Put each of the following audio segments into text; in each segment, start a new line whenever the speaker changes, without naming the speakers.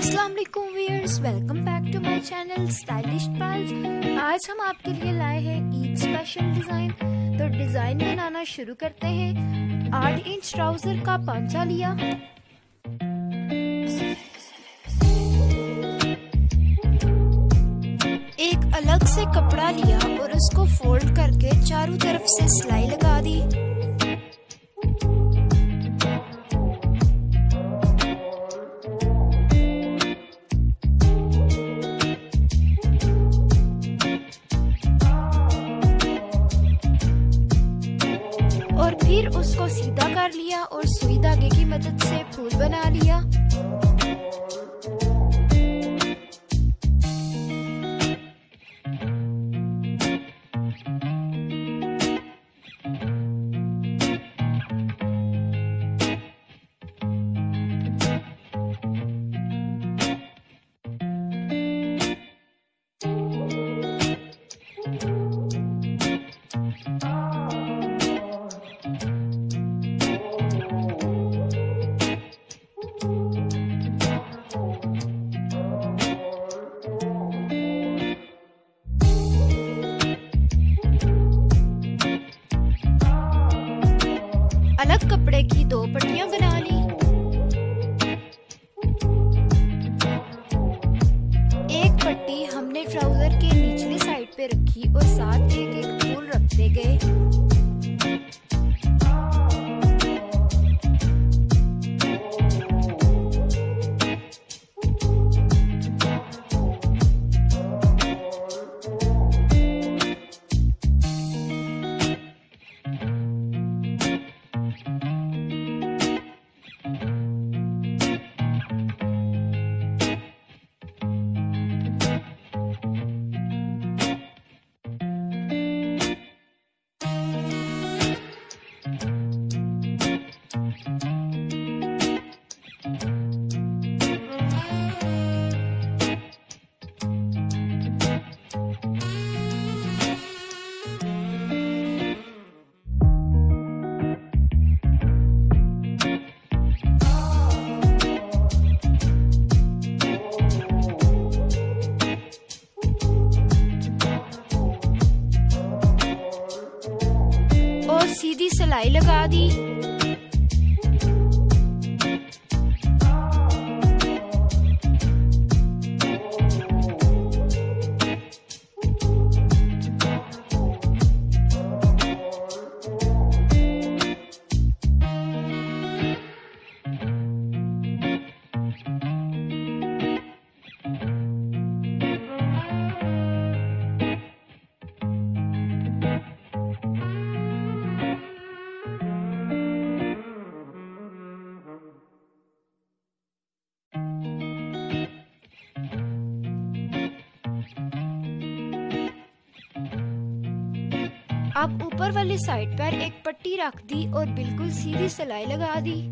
अस्सलाम वालेकुम viewers, welcome back to my channel stylish pals. आज हम आपके लिए लाए हैं ईद स्पेशल डिज़ाइन। तो डिज़ाइन बनाना शुरू करते हैं। 8 इंच ट्राउज़र का पांचा लिया, एक अलग से कपड़ा लिया और उसको फोल्ड करके चारों तरफ से सिलाई लगा दी। और फिर उसको सीधा कर लिया और सुई धागे की मदद से फूल बना लिया। अलग कपड़े की 2 पट्टियां बना ली। एक पट्टी हमने ट्राउजर के निचली साइड पे रखी और साथ एक एक फूल रखते गए। और सीधी सिलाई लगा दी। अब ऊपर वाली साइड पर एक पट्टी रख दी और बिल्कुल सीधी सिलाई लगा दी।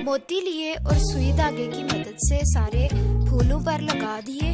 मोती लिए और सुई धागे की मदद से सारे फूलों पर लगा दिए।